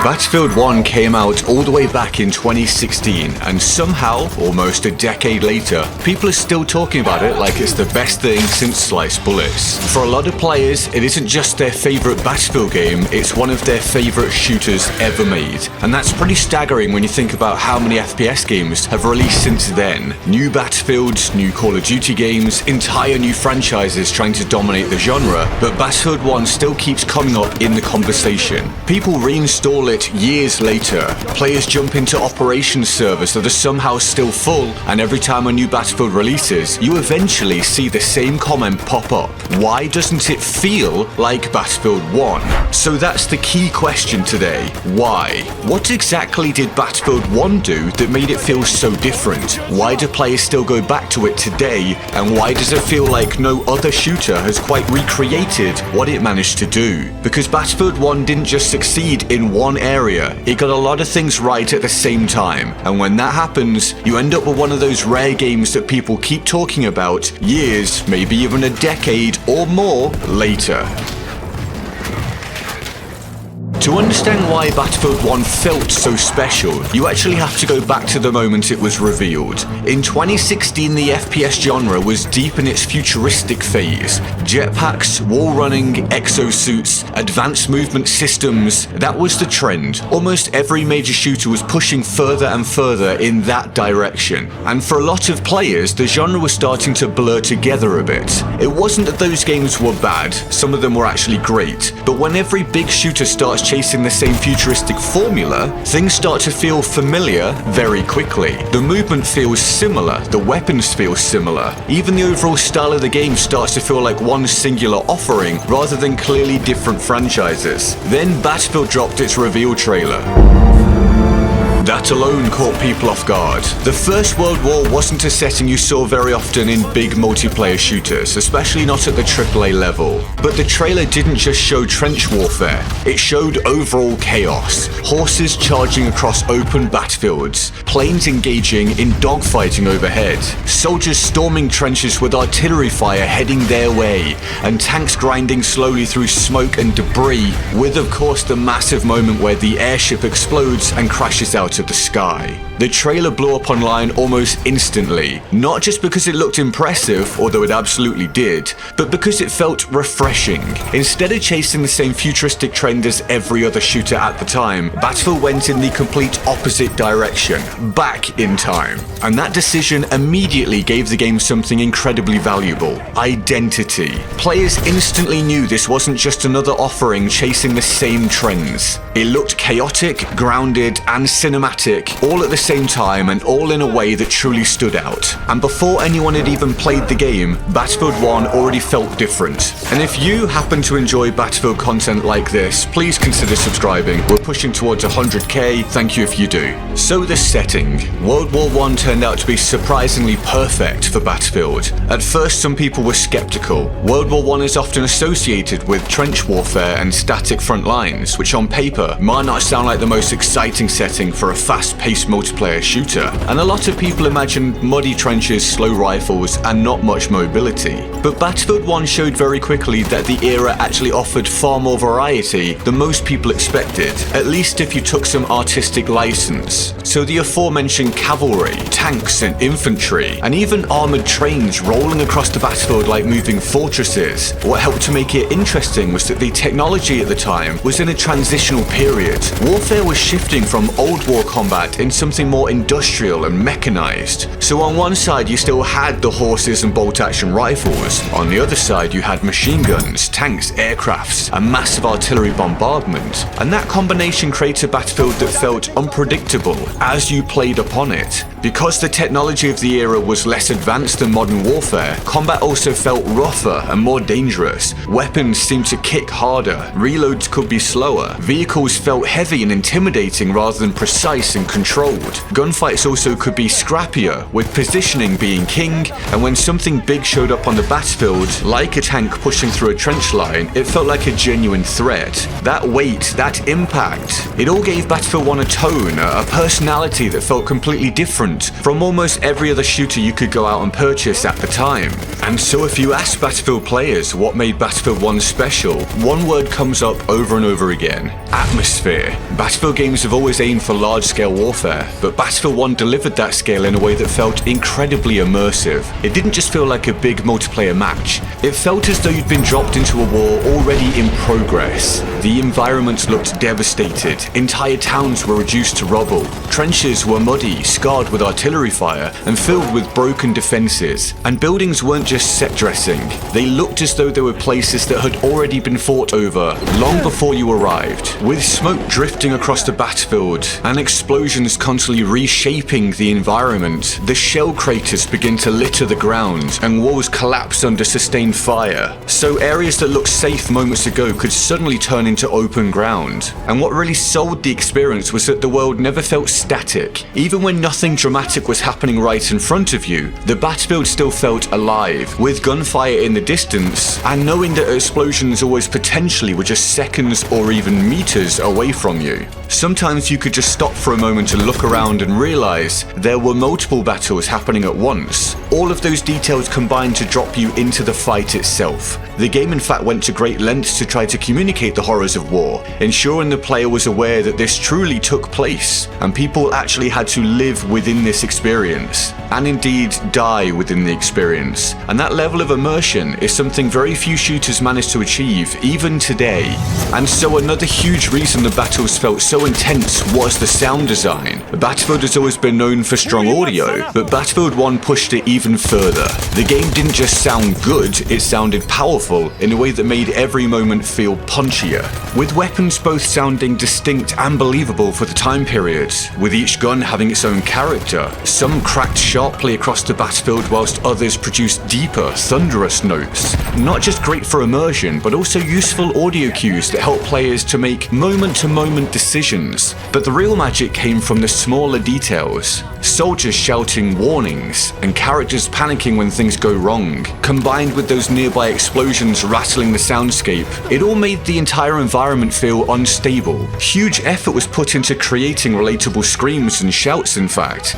Battlefield 1 came out all the way back in 2016, and somehow, almost a decade later, people are still talking about it like it's the best thing since sliced bullets. For a lot of players, it isn't just their favorite Battlefield game, it's one of their favorite shooters ever made. And that's pretty staggering when you think about how many FPS games have released since then. New Battlefields, new Call of Duty games, entire new franchises trying to dominate the genre, but Battlefield 1 still keeps coming up in the conversation. People reinstall it years later. Players jump into operations servers that are somehow still full, and every time a new Battlefield releases, you eventually see the same comment pop up. Why doesn't it feel like Battlefield 1? So that's the key question today. Why? What exactly did Battlefield 1 do that made it feel so different? Why do players still go back to it today? And why does it feel like no other shooter has quite recreated what it managed to do? Because Battlefield 1 didn't just succeed in one area, it got a lot of things right at the same time. And when that happens, you end up with one of those rare games that people keep talking about years, maybe even a decade or more later. To understand why Battlefield 1 felt so special, you actually have to go back to the moment it was revealed. In 2016, the FPS genre was deep in its futuristic phase. Jetpacks, wall running, exosuits, advanced movement systems, that was the trend. Almost every major shooter was pushing further and further in that direction. And for a lot of players, the genre was starting to blur together a bit. It wasn't that those games were bad, some of them were actually great, but when every big shooter starts chasing the same futuristic formula, things start to feel familiar very quickly. The movement feels similar, the weapons feel similar, even the overall style of the game starts to feel like one singular offering rather than clearly different franchises. Then Battlefield dropped its reveal trailer. That alone caught people off guard. The First World War wasn't a setting you saw very often in big multiplayer shooters, especially not at the AAA level. But the trailer didn't just show trench warfare, it showed overall chaos. Horses charging across open battlefields, planes engaging in dogfighting overhead, soldiers storming trenches with artillery fire heading their way, and tanks grinding slowly through smoke and debris, with of course the massive moment where the airship explodes and crashes out of the sky. The trailer blew up online almost instantly, not just because it looked impressive, although it absolutely did, but because it felt refreshing. Instead of chasing the same futuristic trend as every other shooter at the time, Battlefield went in the complete opposite direction, back in time. And that decision immediately gave the game something incredibly valuable: identity. Players instantly knew this wasn't just another offering chasing the same trends. It looked chaotic, grounded, and cinematic, all at the same time and all in a way that truly stood out. And before anyone had even played the game, Battlefield 1 already felt different. And if you happen to enjoy Battlefield content like this, please consider subscribing. We're pushing towards 100k, thank you if you do. So the setting. World War I turned out to be surprisingly perfect for Battlefield. At first some people were skeptical. World War I is often associated with trench warfare and static front lines, which on paper might not sound like the most exciting setting for a fast-paced multiplayer shooter, and a lot of people imagined muddy trenches, slow rifles, and not much mobility. But Battlefield 1 showed very quickly that the era actually offered far more variety than most people expected, at least if you took some artistic license. So the aforementioned cavalry, tanks and infantry, and even armored trains rolling across the battlefield like moving fortresses. What helped to make it interesting was that the technology at the time was in a transitional period. Warfare was shifting from old war combat in something more industrial and mechanized. So on one side you still had the horses and bolt-action rifles, on the other side you had machine guns, tanks, aircrafts, and massive artillery bombardment. And that combination created a battlefield that felt unpredictable as you played upon it. Because the technology of the era was less advanced than modern warfare, combat also felt rougher and more dangerous. Weapons seemed to kick harder, reloads could be slower, vehicles felt heavy and intimidating rather than precise and controlled. Battlefield. Gunfights also could be scrappier, with positioning being king, and when something big showed up on the battlefield, like a tank pushing through a trench line, it felt like a genuine threat. That weight, that impact, it all gave Battlefield 1 a tone, a personality that felt completely different from almost every other shooter you could go out and purchase at the time. And so if you ask Battlefield players what made Battlefield 1 special, one word comes up over and over again: atmosphere. Battlefield games have always aimed for large-scale warfare, but Battlefield 1 delivered that scale in a way that felt incredibly immersive. It didn't just feel like a big multiplayer match, it felt as though you'd been dropped into a war already in progress. The environments looked devastated, entire towns were reduced to rubble, trenches were muddy, scarred with artillery fire, and filled with broken defenses. And buildings weren't just set dressing, they looked as though they were places that had already been fought over long before you arrived. With smoke drifting across the battlefield and explosions constantly reshaping the environment, the shell craters begin to litter the ground and walls collapse under sustained fire. So areas that looked safe moments ago could suddenly turn into open ground. And what really sold the experience was that the world never felt static. Even when nothing dramatic was happening right in front of you, the battlefield still felt alive, with gunfire in the distance, and knowing that explosions always potentially were just seconds or even meters away from you. Sometimes you could just stop for a moment and look around and realize there were multiple battles happening at once. All of those details combined to drop you into the fight itself. The game in fact went to great lengths to try to communicate the horrors of war, ensuring the player was aware that this truly took place, and people actually had to live within this experience, and indeed die within the experience. And that level of immersion is something very few shooters manage to achieve, even today. And so another huge reason the battles felt so intense was the sound design. Battlefield has always been known for strong audio, but Battlefield 1 pushed it even further. The game didn't just sound good, it sounded powerful in a way that made every moment feel punchier, with weapons both sounding distinct and believable for the time period, with each gun having its own character. Some cracked sharply across the battlefield whilst others produced deeper, thunderous notes. Not just great for immersion, but also useful audio cues that help players to make moment-to-moment decisions. But the real magic came from the smaller details. Soldiers shouting warnings, and characters panicking when things go wrong, combined with those nearby explosions rattling the soundscape, it all made the entire environment feel unstable. Huge effort was put into creating relatable screams and shouts, in fact.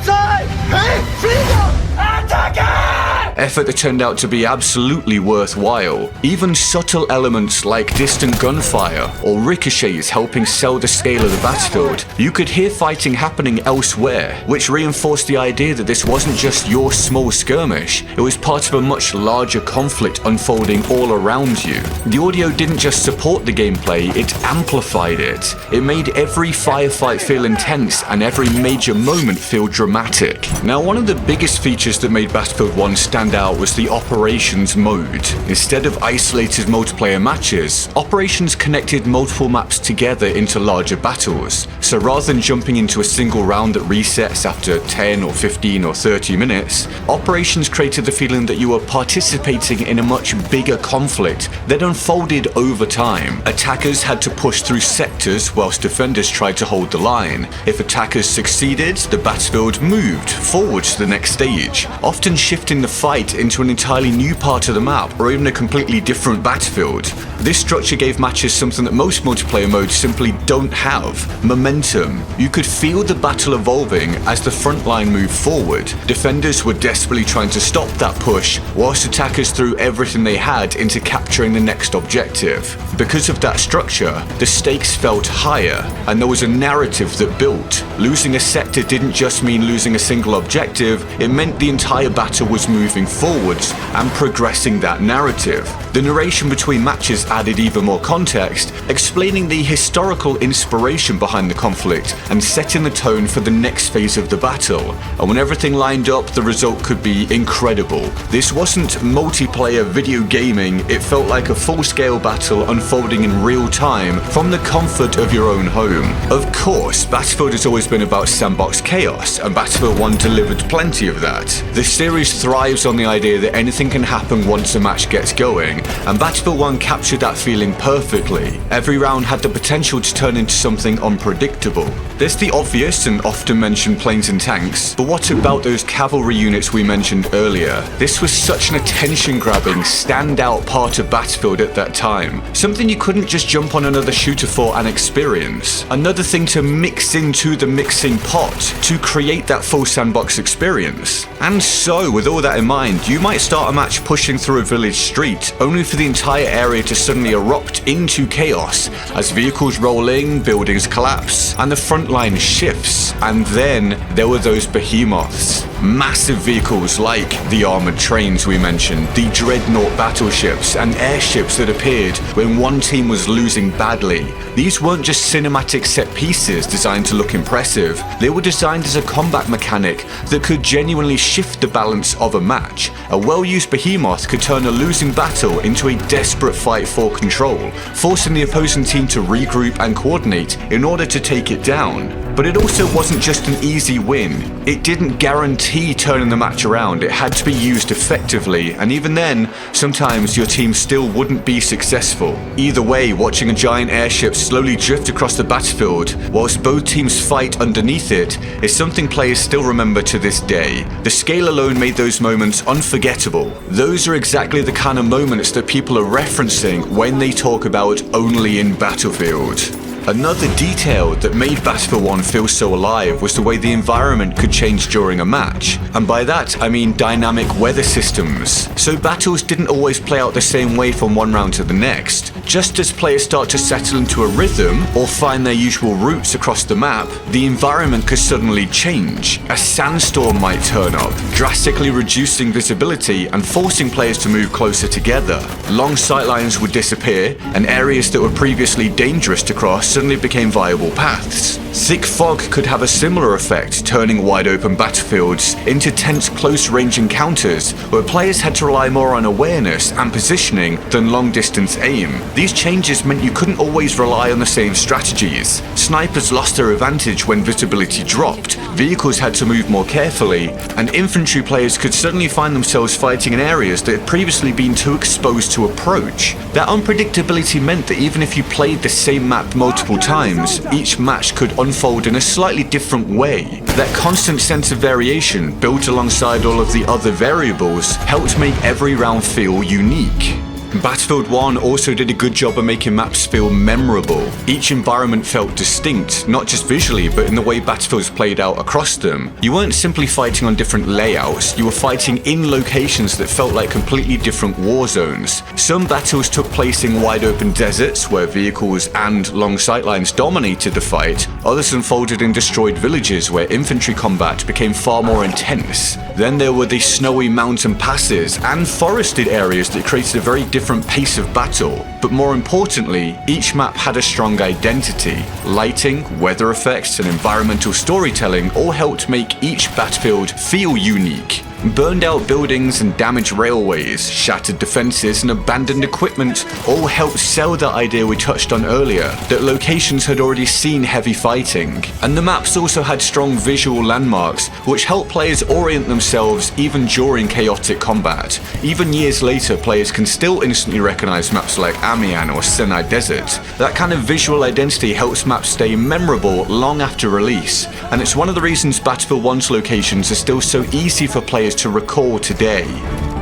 Effort that turned out to be absolutely worthwhile. Even subtle elements like distant gunfire or ricochets helping sell the scale of the battlefield. You could hear fighting happening elsewhere, which reinforced the idea that this wasn't just your small skirmish, it was part of a much larger conflict unfolding all around you. The audio didn't just support the gameplay, it amplified it. It made every firefight feel intense and every major moment feel dramatic. Now, one of the biggest features that made Battlefield 1 stand out was the Operations mode. Instead of isolated multiplayer matches, Operations connected multiple maps together into larger battles. So rather than jumping into a single round that resets after 10 or 15 or 30 minutes, Operations created the feeling that you were participating in a much bigger conflict that unfolded over time. Attackers had to push through sectors whilst defenders tried to hold the line. If attackers succeeded, the battlefield moved forward to the next stage, often shifting the fight into an entirely new part of the map or even a completely different battlefield. This structure gave matches something that most multiplayer modes simply don't have: momentum. You could feel the battle evolving as the front line moved forward. Defenders were desperately trying to stop that push, whilst attackers threw everything they had into capturing the next objective. Because of that structure, the stakes felt higher, and there was a narrative that built. Losing a sector didn't just mean losing a single objective, it meant the entire battle was moving forwards and progressing that narrative. The narration between matches added even more context, explaining the historical inspiration behind the conflict and setting the tone for the next phase of the battle. And when everything lined up, the result could be incredible. This wasn't multiplayer video gaming, it felt like a full-scale battle unfolding in real time from the comfort of your own home. Of course, Battlefield has always been about sandbox chaos, and Battlefield 1 delivered plenty of that. The series thrives on on the idea that anything can happen once a match gets going, and Battlefield 1 captured that feeling perfectly. Every round had the potential to turn into something unpredictable. There's the obvious and often mentioned planes and tanks, but what about those cavalry units we mentioned earlier? This was such an attention-grabbing, standout part of Battlefield at that time. Something you couldn't just jump on another shooter for and experience. Another thing to mix into the mixing pot to create that full sandbox experience. And so, with all that in mind, you might start a match pushing through a village street, only for the entire area to suddenly erupt into chaos as vehicles roll in, buildings collapse, and the front line shifts. And then there were those behemoths. Massive vehicles like the armored trains we mentioned, the dreadnought battleships, and airships that appeared when one team was losing badly. These weren't just cinematic set pieces designed to look impressive, they were designed as a combat mechanic that could genuinely shift the balance of a match. A well-used behemoth could turn a losing battle into a desperate fight for control, forcing the opposing team to regroup and coordinate in order to take it down. But it also wasn't just an easy win. It didn't guarantee turning the match around, it had to be used effectively, and even then, sometimes your team still wouldn't be successful. Either way, watching a giant airship slowly drift across the battlefield whilst both teams fight underneath it is something players still remember to this day. The scale alone made those moments unforgettable. Those are exactly the kind of moments that people are referencing when they talk about only in Battlefield. Another detail that made Battlefield 1 feel so alive was the way the environment could change during a match. And by that, I mean dynamic weather systems. So battles didn't always play out the same way from one round to the next. Just as players start to settle into a rhythm or find their usual routes across the map, the environment could suddenly change. A sandstorm might turn up, drastically reducing visibility and forcing players to move closer together. Long sightlines would disappear, and areas that were previously dangerous to cross suddenly became viable paths. Thick fog could have a similar effect, turning wide open battlefields into tense close-range encounters where players had to rely more on awareness and positioning than long-distance aim. These changes meant you couldn't always rely on the same strategies. Snipers lost their advantage when visibility dropped, vehicles had to move more carefully, and infantry players could suddenly find themselves fighting in areas that had previously been too exposed to approach. That unpredictability meant that even if you played the same map multiple times, each match could unfold in a slightly different way. That constant sense of variation, built alongside all of the other variables, helped make every round feel unique. Battlefield 1 also did a good job of making maps feel memorable. Each environment felt distinct, not just visually, but in the way battlefields played out across them. You weren't simply fighting on different layouts, you were fighting in locations that felt like completely different war zones. Some battles took place in wide open deserts, where vehicles and long sightlines dominated the fight. Others unfolded in destroyed villages, where infantry combat became far more intense. Then there were the snowy mountain passes and forested areas that created a very different pace of battle, but more importantly, each map had a strong identity. Lighting, weather effects, and environmental storytelling all helped make each battlefield feel unique. Burned out buildings and damaged railways, shattered defenses and abandoned equipment all helped sell that idea we touched on earlier, that locations had already seen heavy fighting. And the maps also had strong visual landmarks which helped players orient themselves even during chaotic combat. Even years later, players can still instantly recognize maps like Amiens or Sinai Desert. That kind of visual identity helps maps stay memorable long after release, and it's one of the reasons Battlefield 1's locations are still so easy for players to recall today.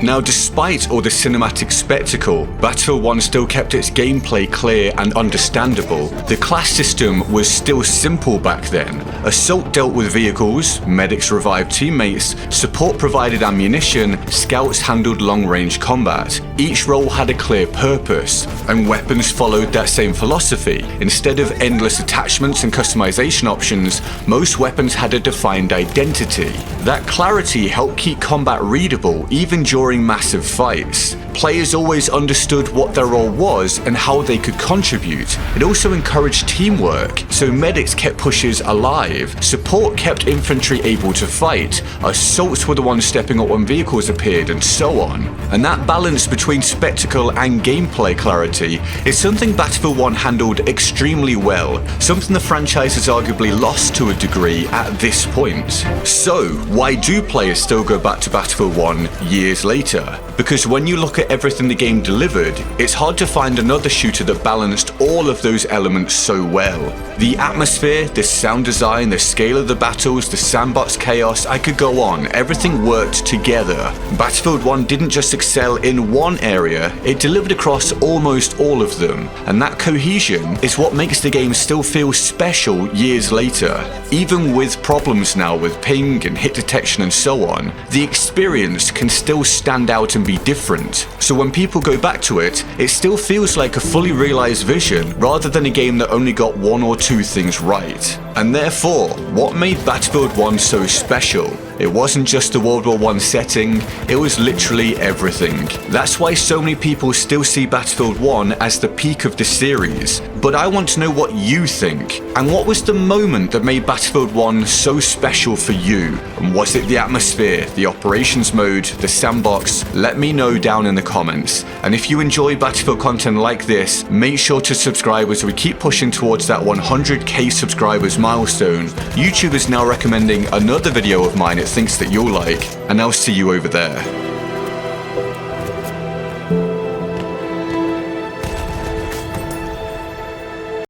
Now, despite all the cinematic spectacle, Battlefield 1 still kept its gameplay clear and understandable. The class system was still simple back then. Assault dealt with vehicles, medics revived teammates, support provided ammunition, scouts handled long-range combat. Each role had a clear purpose, and weapons followed that same philosophy. Instead of endless attachments and customization options, most weapons had a defined identity. That clarity helped keep combat readable even during during massive fights. Players always understood what their role was and how they could contribute. It also encouraged teamwork, so medics kept pushers alive, support kept infantry able to fight, assaults were the ones stepping up when vehicles appeared, and so on. And that balance between spectacle and gameplay clarity is something Battlefield 1 handled extremely well, something the franchise has arguably lost to a degree at this point. So, why do players still go back to Battlefield 1 years later? Because when you look at everything the game delivered, it's hard to find another shooter that balanced all of those elements so well. The atmosphere, the sound design, the scale of the battles, the sandbox chaos, I could go on, everything worked together. Battlefield 1 didn't just excel in one area, it delivered across almost all of them, and that cohesion is what makes the game still feel special years later. Even with problems now with ping and hit detection and so on, the experience can still stand out and be different. So when people go back to it, it still feels like a fully realized vision rather than a game that only got one or two things right. And therefore, what made Battlefield 1 so special? It wasn't just the World War I setting, it was literally everything. That's why so many people still see Battlefield 1 as the peak of the series. But I want to know what you think, and what was the moment that made Battlefield 1 so special for you? And was it the atmosphere, the operations mode, the sandbox? Let me know down in the comments. And if you enjoy Battlefield content like this, make sure to subscribe as we keep pushing towards that 100k subscribers milestone. YouTube is now recommending another video of mine it thinks that you'll like, and I'll see you over there.